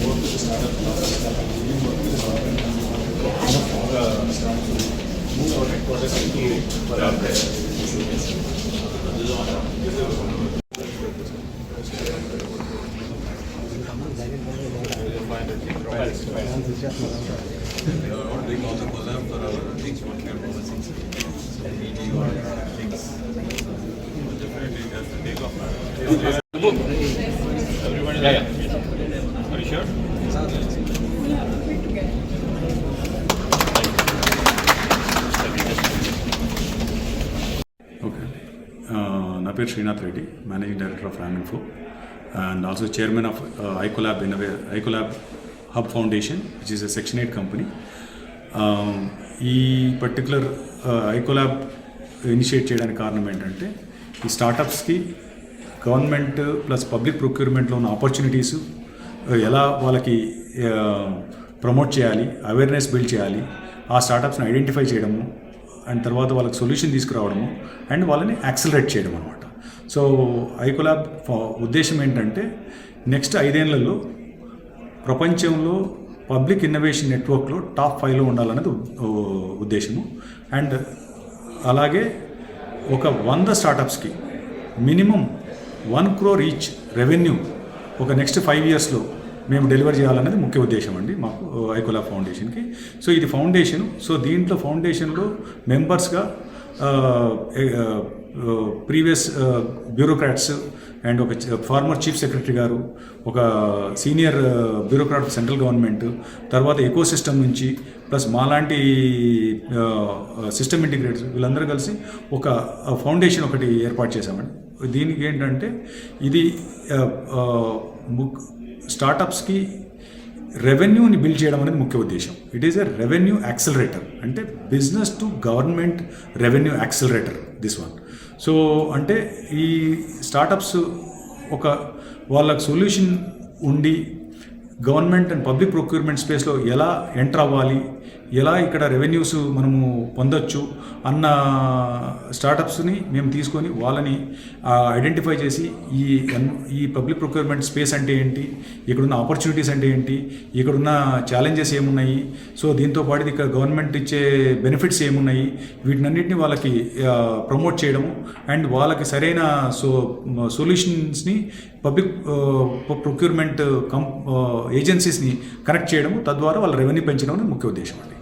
work with the startup we work with the government and start to move our headquarters into They are all doing all the collab for our things, what kind of policies. So we do our things. Definitely that's the take off. everybody. Yeah. Are you sure? Okay. నా పేరు Srinath Reddy, managing director of Raminfo and also chairman of iColab Hub Foundation, which is a Section 8 company. ఈ particular iColab initiate చేయడానికి కారణం ఏంటంటే ఈ స్టార్టప్స్కి government plus public ప్రొక్యూర్మెంట్లో ఉన్న opportunities ఎలా వాళ్ళకి ప్రమోట్ చేయాలి, అవేర్నెస్ బిల్డ్ చేయాలి, ఆ స్టార్టప్స్ని ఐడెంటిఫై చేయడము అండ్ తర్వాత వాళ్ళకి సొల్యూషన్ తీసుకురావడము అండ్ వాళ్ళని యాక్సిలరేట్ చేయడం అనమాట. సో iColab ఉద్దేశం ఏంటంటే నెక్స్ట్ 5 ఏళ్లలో ప్రపంచంలో పబ్లిక్ ఇన్నోవేషన్ నెట్వర్క్లో టాప్ 5లో ఉండాలనేది ఉద్దేశము. అండ్ అలాగే ఒక 100 స్టార్టప్స్కి మినిమం 1 crore ఈచ్ రెవెన్యూ ఒక నెక్స్ట్ 5 yearsలో మేము డెలివర్ చేయాలనేది ముఖ్య ఉద్దేశం అండి మాకు iColab ఫౌండేషన్కి. సో ఇది ఫౌండేషన్. సో దీంట్లో ఫౌండేషన్లో మెంబర్స్గా ప్రీవియస్ బ్యూరోక్రాట్స్ అండ్ ఒక ఫార్మర్ చీఫ్ సెక్రటరీ గారు, ఒక సీనియర్ బ్యూరోక్రాట్ సెంట్రల్ గవర్నమెంట్, తర్వాత ఎకోసిస్టమ్ నుంచి ప్లస్ మాలాంటి సిస్టమ్ ఇంటిగ్రేటర్స్ వీళ్ళందరూ కలిసి ఒక ఫౌండేషన్ ఒకటి ఏర్పాటు చేశామండి. దీనికి ఏంటంటే ఇది స్టార్టప్స్కి రెవెన్యూని బిల్డ్ చేయడం అనేది ముఖ్య ఉద్దేశం. It is a revenue accelerator, అంటే business to government revenue accelerator this one. So అంటే ఈ స్టార్టప్స్ ఒక వాళ్ళకి సొల్యూషన్ ఉండి గవర్నమెంట్ అండ్ పబ్లిక్ ప్రొక్యూర్మెంట్ స్పేస్లో ఎలా ఎంటర్ అవ్వాలి, ఎలా ఇక్కడ రెవెన్యూస్ మనము పొందొచ్చు అన్న స్టార్టప్స్ని మేము తీసుకొని వాళ్ళని ఐడెంటిఫై చేసి ఈ పబ్లిక్ ప్రొక్యూర్మెంట్ స్పేస్ అంటే ఏంటి, ఇక్కడున్న ఆపర్చునిటీస్ అంటే ఏంటి, ఇక్కడున్న ఛాలెంజెస్ ఏమున్నాయి, సో దీంతో పాటు ఇక్కడ గవర్నమెంట్ ఇచ్చే బెనిఫిట్స్ ఏమున్నాయి, వీటినన్నింటినీ వాళ్ళకి ప్రమోట్ చేయడము అండ్ వాళ్ళకి సరైన సొల్యూషన్స్ని పబ్లిక్ ప్రొక్యూర్మెంట్ ఏజెన్సీస్ని కనెక్ట్ చేయడము, తద్వారా వాళ్ళ రెవెన్యూ పెంచడం అనేది ముఖ్య ఉద్దేశం అండి.